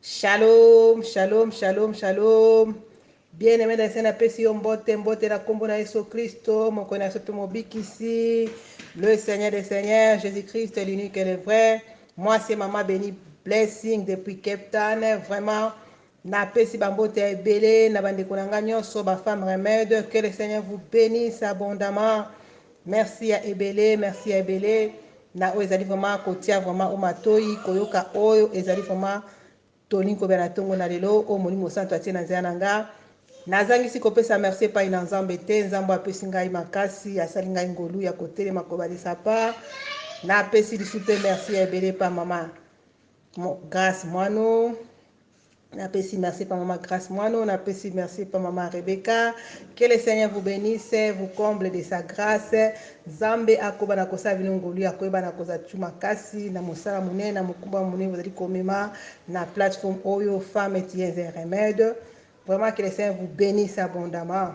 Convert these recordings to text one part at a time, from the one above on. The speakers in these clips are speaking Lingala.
Shalom, shalom, shalom, shalom. Bien-aimé dans le Seigneur, pesi yo mbote, mbote na kombo na Yesu Christo, mon connaisseur tout mon bic ici, le Seigneur des Seigneurs, Jésus-Christ, l'unique et le vrai. Moi, c'est Maman Béni Blessing depuis Cape Town. Vraiment, na pesi bambote ebele, na bandeko na nga nyonso, ba femme remède. Que le Seigneur vous bénisse abondamment. Merci à ebele, merci à ebele. Na oyo ezali vraiment kotia vraiment o matoi, koyoka oyo ezali vraiment toni kobela tongo na lelo o molimo santo atie na nzela na nga nazangisi kopesa merci epai na nzambe te nzambe apesi ngai makasi asali ngai ngolu ya kotelema kobalisa pa napesi lisu mpe merci ya ebele pa mama Grâce Mwano, napesi merci pa maman Grâce Mwano, napesi merci pa maman Rebecca. Que le Seigneur vous bénisse, vous comble de sa grâce. Zambe akoba na kosa bino ngolu akoba na koza chuma kasi na mosala munene na mokumba munene vous allez komema na plateforme oyo femme tiens un remède. Vraiment que le Seigneur vous bénisse abondamment.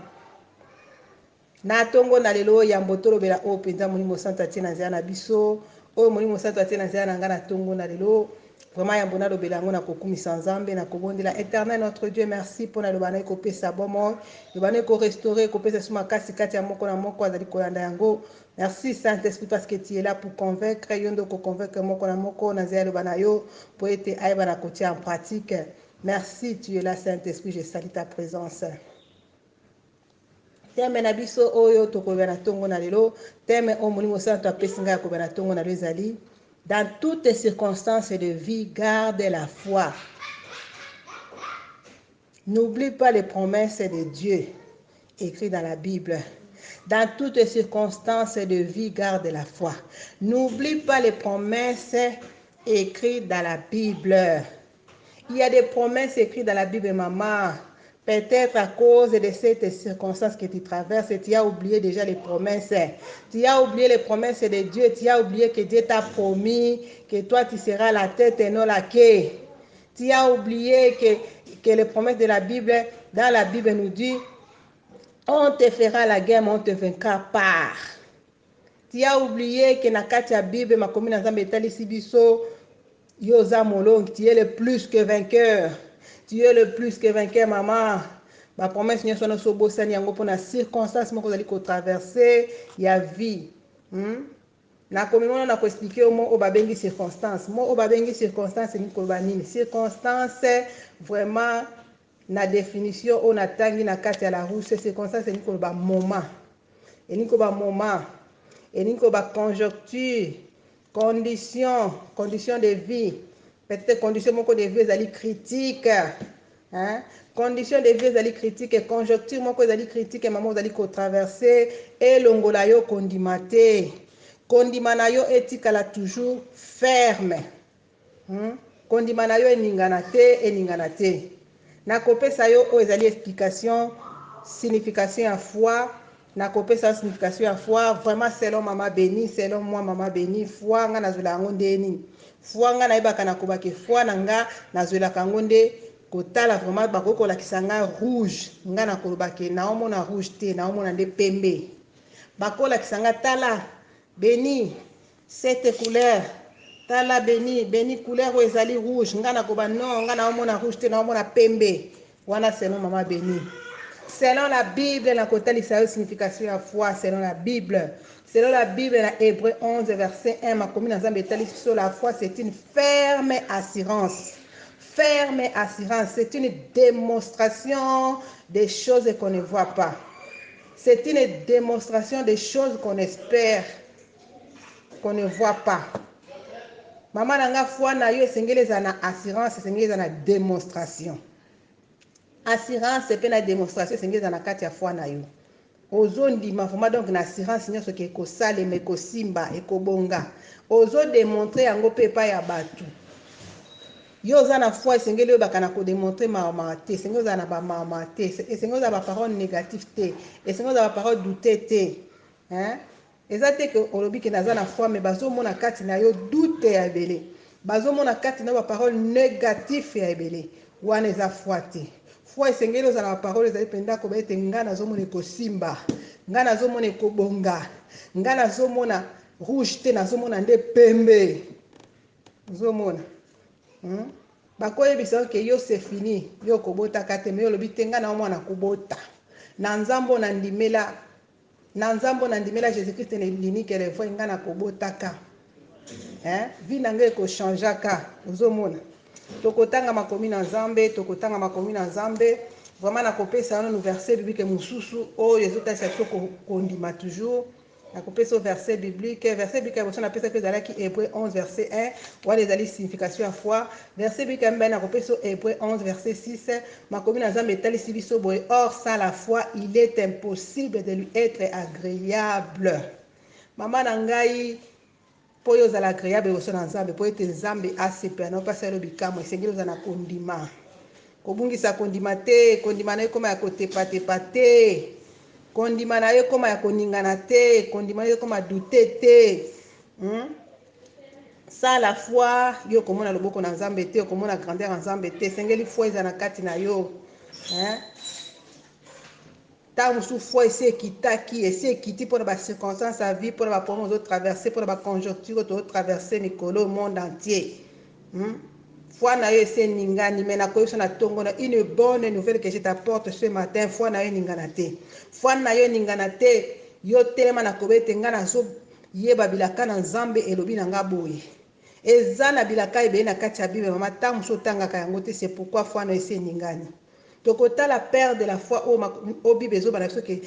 Na tongo na lelo ya mbotolo bela o penza molimo santo atie na nzela na biso oyo molimo santo atie na nzela na nga na tongo na lelo vraiment ya mbona lobela yango na kokumisa nzambe na kobondela éternel notre Dieu merci mpona lobana ekopesa bomoi lobana ekorestaure ekopesa so makasi kati ya moko na moko azali kolanda yango merci saint esprit parce que tu es là pour convaincre yo nde okoconvaincre moko na moko na nzela ya lobana yo po ete ayeba na kotia en pratique. Merci, tu es là saint esprit, je salue ta présence. Teme na biso oyo tokobela na tongo na lelo teme o molimo santo apesi ngai akobela na tongo na lelo ezali dans toutes les circonstances de vie garde la foi. N'oublie pas les promesses de Dieu écrites dans la Bible. Dans toutes les circonstances de vie garde la foi. N'oublie pas les promesses écrites dans la Bible. Il y a des promesses écrites dans la Bible, maman. Peut-être à cause de cette circonstance que tu traverses, tu as oublié déjà les promesses. Tu as oublié les promesses de Dieu. Tu as oublié que Dieu t'a promis que toi tu seras la tête et non la queue. Tu as oublié que les promesses de la Bible, dans la Bible nous dit, on te fera la guerre, mais on te vaincra par. Tu as oublié que dans la Bible, ma commune ensemble est biso. Yosa Molong, tu es le plus que vainqueur. Tu es le plus que vainqueur, maman. Ma promesse n'est pas so bossani yango pour la circonstance moko zali ko traverser ya vie. Na komimono na ko expliquer mo o babengi circonstance. Mo o babengi circonstance ni ko banini. Circonstance vraiment na définition on a tangi na kati ya la rouge circonstance ni ko ba moment. Et ni ko ba moment. Et ni ko ba conjoncture. Condition de vie. Peut-être condition de vie est critique. Hein? Condition de vie est critique. Conjoncture est critique. Maman est traverser. Et l'ongola yo condimate. Condimana yo etikala toujours ferme. Condimana yo eninganate eninganate. Na kopesa yo o ezali explication, signification à foi. Na kopesa signification ya foi vraiment selon maman béni selon moi maman béni foi nga nazwela yango ndeni foi nga nayebaka na kobake foi na nga nazwelaka yango nde kotala vraiment bakokolakisa nga rouge nga na kolobake naomona rouge te naomona nde pembe bakolakisa nga tala béni cette couleur tala béni couleur oyo ezali rouge nga na koba non nga naomona rouge te naomona pembe wana selon maman béni. Selon la Bible, la kotalisa signification à foi, selon la Bible. Selon la Bible, dans Hébreux 11, verset 1, ma commune ensemble sur la foi, c'est une ferme assurance. Ferme assurance, c'est une démonstration des choses qu'on ne voit pas. C'est une démonstration des choses qu'on espère, qu'on ne voit pas. Maman nanga foi na yo esengeli za na assurance, esengeli za na démonstration. Assurance c'est la démonstration c'est ngeza na kati ya foi na yo ozondima vraiment donc na assurance nyonso ke kosala me kosimba ekobonga ozo démontrer yango pe pa ya batu yo oza na foi esengeli oyo bakana kodémontrer mama te esengeli oza na bamama te esengeli oza baparole négative te esengeli oza baparole doute te eza te ke olobi ke naza na foi me bazomona kati na yo doute ya ebele bazomona kati na baparole négative ya ebele wana eza foi te foi esengeli ozala na parole ezali mpenza koba ete nga nazomona ekosimba nga nazomona ekobonga nga nazomona rouge te nazomona nde pembe ozomona bakoyebisa ke yo c'est fini yo kobotaka te me yo lobi te nga na omwana kobota na nzambo na ndimela Jésus-Christ ne linike le foi nga na kobotaka vi na ngai ekochangeaka ozomona tokotanga makomi na nzambe vraiment nakopesa wana verset biblique mosusu oyo ezotalisa biso kondima toujours nakopesa verset biblique liboso napesaki ezalaki Hébreu 11 verset 1 wana ezali signification ya foi verset biblique ya mibale nakopesa Hébreu 11 verset 6 makomi na nzambe etalisi biso boye or sans la foi il est impossible de lui être agréable. Mama na ngai po oyo ozala agréable liboso na nzambe po ete nzambe asepela na opesa yo bikamwa esengeli ozala na kondima kobungisa kondima te kondima na yo ekoma ya kotepatepa te kondima na yo ekoma ya koningana te kondima na yo ekoma dute te sans la foi yo komona loboko na nzambe te okomona grandeur ya nzambe te esengeli foi eza na kati na yo ntango mosusu foi esi ekiti mpona bacirconstance ya vie mpona baproblème ozotraverse mpona baconjoncture oyo tozotraverse mikolo monde entier foi na yo esi eningani me nakoyebisa na ntongo na une bonne nouvelle que je t'apporte ce matin foi na yo eningana te foi na yo eningana te yo telema na kobe ete ngai nazoyeba bilaka na nzambe elobi na nga boye eza na bilaka ebele na kati ya bible mama ntango mosusu otangaka yango te c'est pourquoi foi na yo esi eningani tokotala père de la foi o bible ezobana biso ke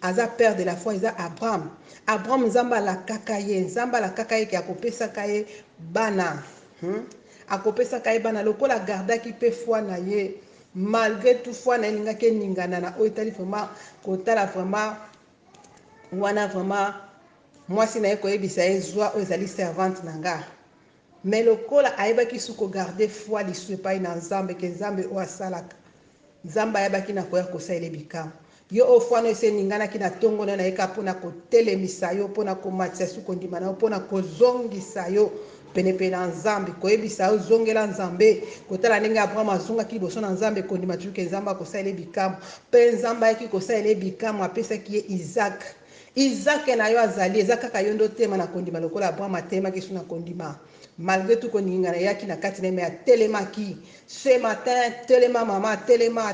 aza père de la foi eza abraham nzambe alakaka ye ke akopesaka ye bana akopesaka ye bana lokola agardaki mpe foi na ye malgré tout foi na ye elingaki eningana na oyo etali vraiment kotala vraiment wana vraiment mwasi na ye koyebisa ye zwa oyo ezali servante na nga mais lokola ayebaki su kogarde foi lisu epai na nzambe ke nzambe oyo asalaka nzambe ayebaki na koya kosalela bikamwa yo oyo foi na yo esi eninganaki na ntongo na yo nayeka mpona kotelemisa yo mpona komatisa su kondima na yo mpona kozongisa yo penepene na nzambe koyebisa yo zongela nzambe kotala ndenge abraham azongaki liboso na nzambe kondima tuke nzambe akosalela bikamwa mpe nzambe ayaki kosalela bikamwa apesaki ye izake na yo azali eza kaka yo nde otema na kondima lokola abraham atelemaki su na kondima malgré tout koningana eyaki na kati na ye me atelemaki ce matin telema mama telema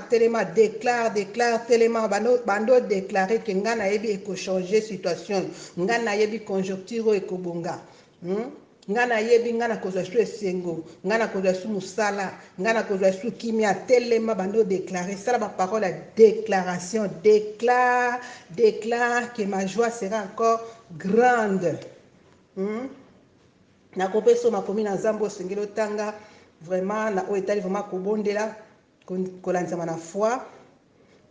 déclare telema bando déclare ke ngai nayebi ekochange situation ngai nayebi conjoncture oyo ekobonga ngai nayebi ngai nakozwa su esengo ngai nakozwa su mosala ngai nakozwa su kimia telema bando déclare sala baparole ya déclaration déclare que ma joie sera encore grande nakopesa makomi na nzambe osengeli otanga vraiment na oyo etali vraiment kobondela kolandisama na foi.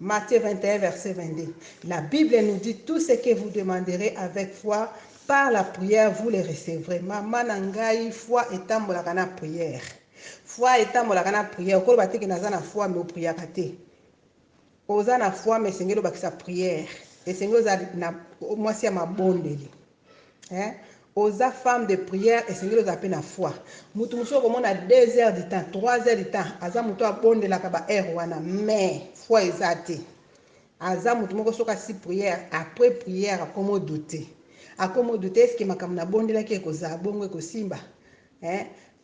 Matthieu 21 verset 22 la Bible nous dit tout ce que vous demanderez avec foi par la prière vous le recevrez. Mama na ngai foi etambolaka na prière okoloba te ke naza na foi me opriaka te oza na foi me esengeli obakisa prière esengeli oza na mwasi ya mabondeli oza femme de prière esengeli oza mpe na foi mutu mosusu okomona 2 heures du temps 3 heures du temps aza motu abondelaka baheure wana mais foi eza te aza motu moko soki asi prière après prière akomodute eske makambo nabondelaki ekozala bongo ekosimba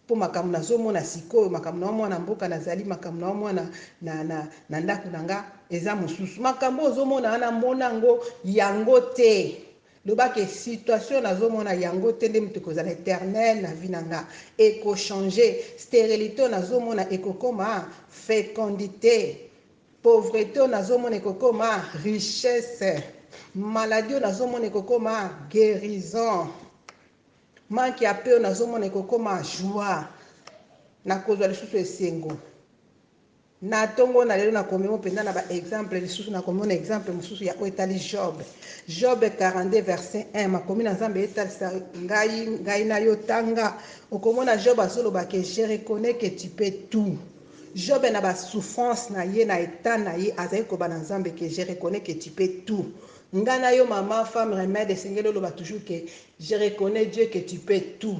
mpo makambo nazomona sikoyo makambo naomona mboka nazali makambo naomona na ndako na nga eza mosusu makambo ozomona wana mona yango te lobaki situation nazomona yango te nde moto ekozala éternel na vie na nga ekochange stérilité nazomona ekokoma fécondité pauvreté nazomona ekokoma richesse maladie nazomona ekokoma guérison manque ya peo nazomona ekokoma joie nakozwa lisusu esengo na ntongo na lelo nakomema mpenza na baexemple lisusu nakomona exemple mosusu ya oyo etali job 42 verset 1 makomi na nzambe etalisa ngai na yo tanga okomona job azoloba ke je reconnais que tu peux tout job na basouffrance na ye na etat na ye azali koba na nzambe ke je reconnais que tu peux tout ngai na yo mama femme remède esengeli oloba toujours ke je reconnais Dieu que tu peux tout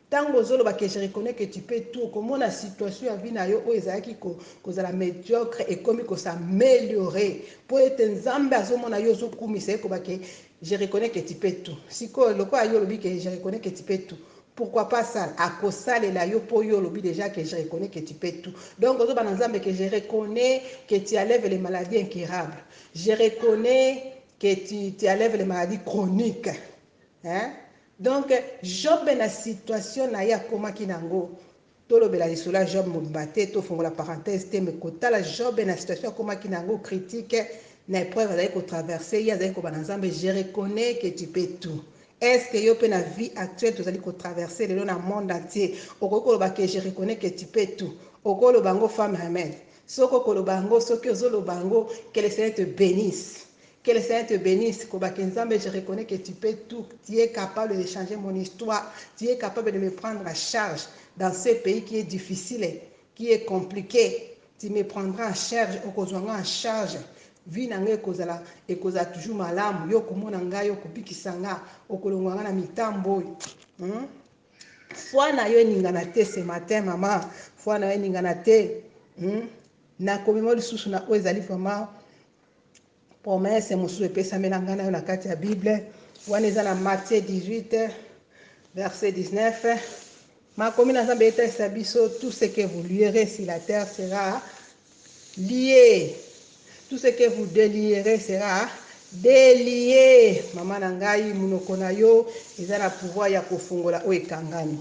ntango ozoloba ke je reconnais que tu peux tout okomona situation ya vie na yo oyo ezalaki kozala médiocre ekomi kosameliore mpo ete nzambe azomona yo ozokumisa ye koba ke je reconnais que tu peux tout sikoyo lokola yo olobi ke je reconnais que tu peux tout Pourquoi pas ça? À cause ça, les laïos pour yo lobby déjà que je reconnais que tu peux tout. Donc, que je reconnais que tu enlèves les maladies incurables. Je reconnais que tu enlèves les maladies chroniques. Hein? Donc, Job na situation na ya koma kinango. Tolobela lisola Job mobate, to fongo la parenthèse, te me kota la Job na situation koma kinango critique, na épreuve avec au traverser, il y a des kobanazambe, je reconnais que tu peux tout. Est-ce que yo pe na vie actuelle tu allez traverser le monde entier? Okoko que je reconnais que tu peux tout. Okolo bango femme remède. Soko kolo bango, soko zolo bango, que le Seigneur te bénisse. Que le Seigneur te bénisse. Je reconnais que tu peux tout. Tu es capable de changer mon histoire. Tu es capable de me prendre à charge dans ce pays qui est difficile, qui est compliqué. Tu me prendras en charge, en charge. Vie na ngai ekozala toujours malamu yo komona ngai yo kopikisa nga okolongwa nga na mitambo oyo. Foi na yo eningana te ce matin mama, foi na yo eningana te. Nakomema lisusu na oyo ezali vraiment promesse mosusu epesami na ngai na yo na kati ya Bible wana eza na Matthieu 18 verset 19. Makomi na Nzambe etalisa biso tout ce que vous lierez sur la terre sera lié. Tout ce que vous délierez sera délié. Mama na ngai munoko na yo eza na pouvoir ya kofungola oyo ekangami.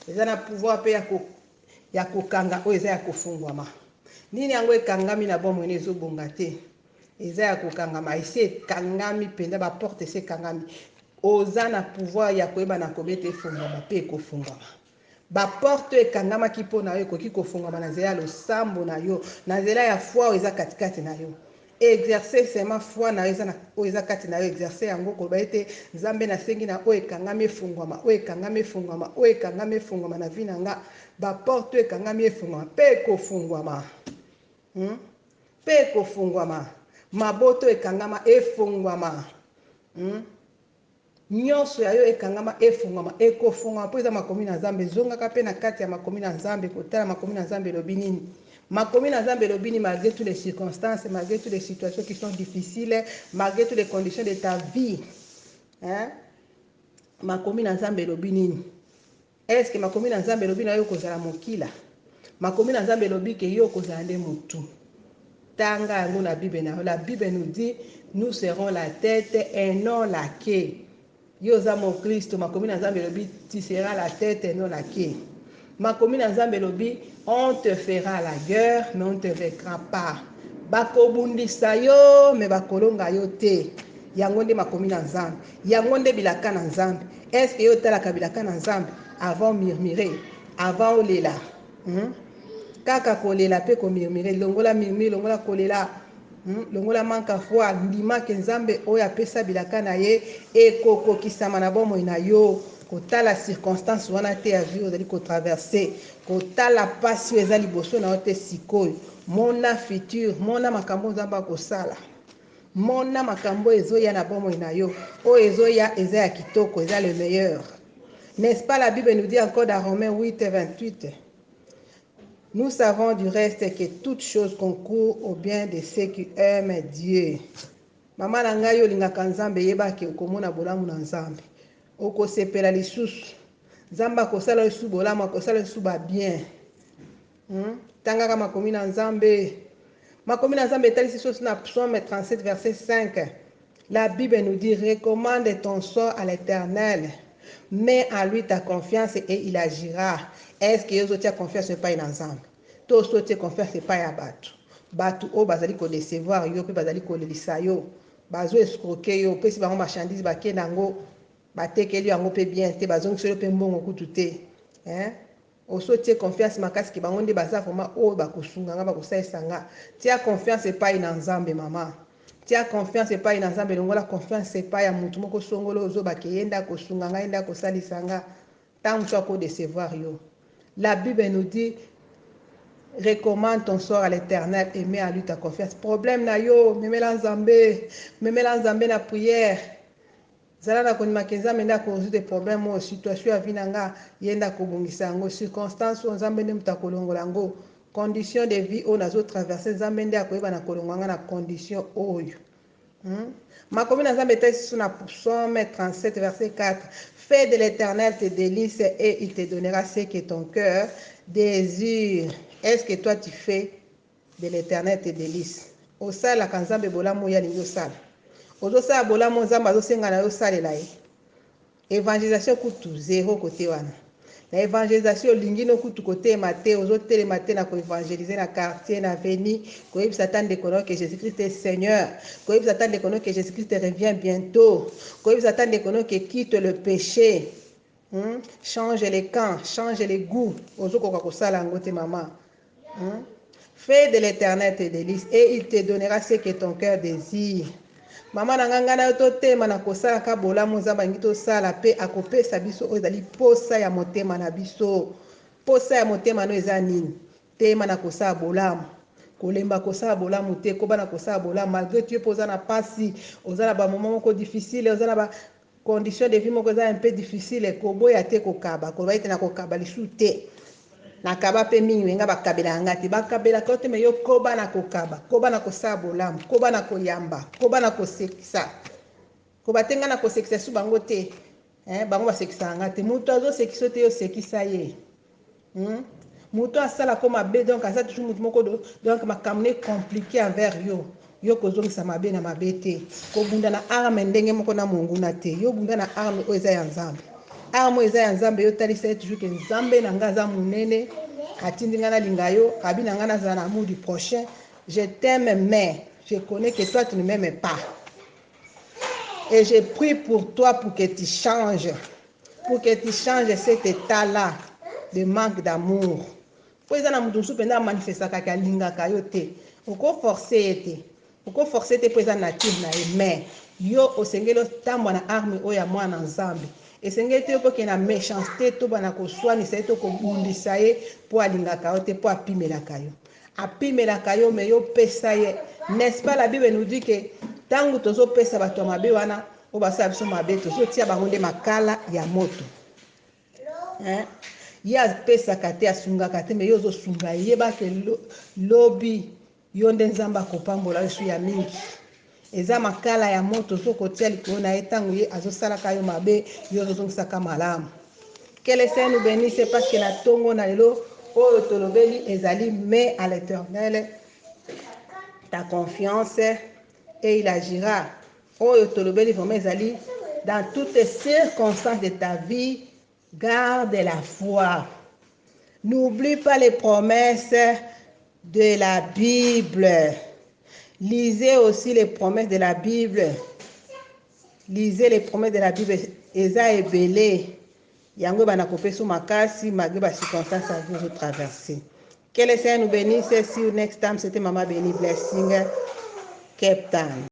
Eza na pouvoir pe ya kokanga oyo eza ya kofungwama. Nini yango ekangami na bomoi ezobonga te. Eza ya kokangama esi ekangami mpenza baporte esi ekangami. Oza na pouvoir ya koyeba na kobeta efungwama mpe ekofungwama. Baporte ekangamaki mpo na yo ekoki kofungwama na nzela ya losambo na yo, na nzela ya foi oyo eza katikati na yo. Exercer seulement foi na yo oyo eza kati na yo, exercer yango koloba ete Nzambe nasengi na oyo ekangami efungwama, oyo ekangami efungwama, oyo ekangami efungwama na vi na nga. Baporte ekangami efungwama mpe ekofungwama. Mpe ekofungwama. Maboto ekangama efungwama. Nyonso ya yo ekangama efungwama ekofungwama mpo eza makomi na Nzambe. Ezongaka mpe na kati ya makomi na Nzambe kotala makomi na Nzambe elobi nini. Makomi na Nzambe elobi nini malgré toutes les circonstances, malgré toutes les situations qui sont difficiles, malgré toutes les conditions de ta vie. Makomi na Nzambe elobi nini. Est-ce que makomi na Nzambe elobi na yo kozala mokila? Makomi na Nzambe elobi ke yo kozala nde motu. Tanga yango na Bible na yo. La Bible nous dit nous serons la tête et non la queue. Yo za mon Christ, makomi na Nzambe elobi tu seras la tête et non la queue. Makomi na Nzambe elobi on te fera la guerre mais on te vaincra pas. Bakobundisa yo mais bakolonga yo te. Yango nde makomi na Nzambe. Yango nde bilaka na Nzambe. Est-ce que yo talaka bilaka na Nzambe avant murmurer, avant olela? Kaka kolela pe ko murmurer, longola murmurer, longola kolela, longola manka foi, ndima ke Nzambe oyo apesa bilaka na ye ekokokisama na bomoi na yo. Kotala circonstance wana te ya vie ozali kotraverse, kotala pasi oyo eza liboso na yo te sikoyo. Mona futur, mona makambo Nzambe akosala. Mona makambo ezoya na bomoi na yo. Oyo ezoya eza ya kitoko, eza le meilleur. N'est-ce pas la Bible nous dit encore dans Romains 8, 28. Nous savons du reste que toute chose concourt au bien de ceux qui aiment Dieu. Mama na ngai olingaka Nzambe yebaki okomona bolamu na Nzambe. Okosepela lisusu. Nzambe akosala lisusu bolamu, akosala lisusu ba bien. Tangaka makomi na Nzambe. Makomi na Nzambe etalisi sosi na Psaume 37 verset 5. La Bible nous dit recommande ton sort à l'Éternel. Mets en lui ta confiance et il agira. Est-ce que yozo tia confiance pas na Nzambe? To so tia confiance pas ya batu. Batu o bazali ko décevoir yo pe bazali ko lelisa yo. Bazo escroquer yo pe si bango marchandise ba kenango batekeli yango pe bien te bazongi solo pe mbongo kutu te. Oso tia confiance makasi ke bango nde baza vraiment o bakosunga nga bakosalisa nga. Tia confiance pas na Nzambe mama. Tia confiance pas na Nzambe, longola confiance pas ya mutu moko songolo ozo bakeyenda kosunga nga enda kosalisa nga tant tu ko décevoir yo. La Bible nous dit recommande ton sort à l'Éternel et mets à lui ta confiance. Problème na yo, memela Nzambe na prière. Zala na konima kenza menda ko résoudre problème o situation ya vinanga yenda ko bongisa ngo circonstance Nzambe ne muta kolongola ngo condition de vie o nazo traverser Nzambe nde akoyeba na kolongwanga na condition oyo. Ma commune ensemble était sur la Psaume 37, verset 4. Fais de l'Éternel tes délices et il te donnera ce que ton cœur désire. Est-ce que toi tu fais de l'Éternel tes délices? Osala kanzambe bolamu ya lingo sala. Ozosala bolamu nzambe azosenga na yo salela ye. Évangélisation kutu zéro côté wana. La évangélisation olingi no kutu côté maté ozotelema te na ko évangéliser na quartier na avenue koyebisa ta ndeko na yo que Jésus-Christ est Seigneur, koyebisa ta ndeko na yo que Jésus-Christ revient bientôt, koyebisa ta ndeko na yo que quitte le péché. Change les camps, change les goûts. Ozokoka kosala yango te mama. Fais de l'Éternel tes délices et il te donnera ce que ton cœur désire. Mama na nganga na to tema na kosala ka bolamu nzamba ngi to sala pe akopesa biso oyo ezali posa ya motema na biso. Posa ya motema no eza nini? Tema na kosala bolamu. Kolemba kosala bolamu te ko bana kosala bolamu malgré tu poza na pasi, oza na ba moment moko difficile, oza na ba condition de vie moko eza un peu difficile ko boya te ko kaba, ko ba ite na ko kaba lisu te. Nakaba pe mingi wenga bakabela ngati bakabela kote me yo koba na kokaba koba na kosala bolamu koba na koyamba koba na kosekisa koba tenga na kosekisa su bango te bango basekisa ngati mutu azosekisa te yo sekisa ye mutu asala ko mabe donc aza toujours mutu moko donc makambo ne compliqué envers yo yo kozongisa mabe na mabe te kobunda na arme ndenge moko na monguna te yo bunda na arme oyo eza ya nzambe arme eza ya nzambe yo talisa ye toujours que nzambe na nga aza munene atindi nga nalinga yo abi na nga nazala na amour du prochain. Je t'aime mais je connais que toi tu ne m'aimes pas et je prie pour toi pour que tu changes cet état là de manque d'amour po eza na mutu mosusu mpenza amanifestaka ke alingaka yo te okoforce ye te okoforce te po eza nature na ye mais yo osengeli otambwa na arme oyo ya mwana nzambe esengeli te okoke na méchanceté to bana koswanisa ye to kobundisa ye mpo alingaka yo te mpo apimelaka yo me yo pesa ye. N'est-ce pas la Bible nous dit que ntango tozopesa bato ya mabe wana oyo basala biso mabe tozotia bango nde makala ya moto ye apesaka te asungaka te me yo ozosunga ye yebake lobi yo nde nzambe akopambola yo su ya mingi eza makala ya moto ozokotia likolo na ye ntango ye azosalaka yo mabe yo ozozongisaka malamu. Que le Seigneur nous bénisse parce que na tongo na lelo oyo tolobeli ezali mais à l'Éternel ta confiance et il agira. Oyo tolobeli vraiment ezali dans toutes les circonstances de ta vie. Garde la foi. N'oublie pas les promesses de la Bible. Lisez aussi les promesses de la Bible. Lisez les promesses de la Bible. Eza ebele. Yango bana kopesa makasi malgré ba circonstances à vous traverser. Que le Seigneur nous bénisse. See you next time. C'était Maman Béni Blessing, Cape Town.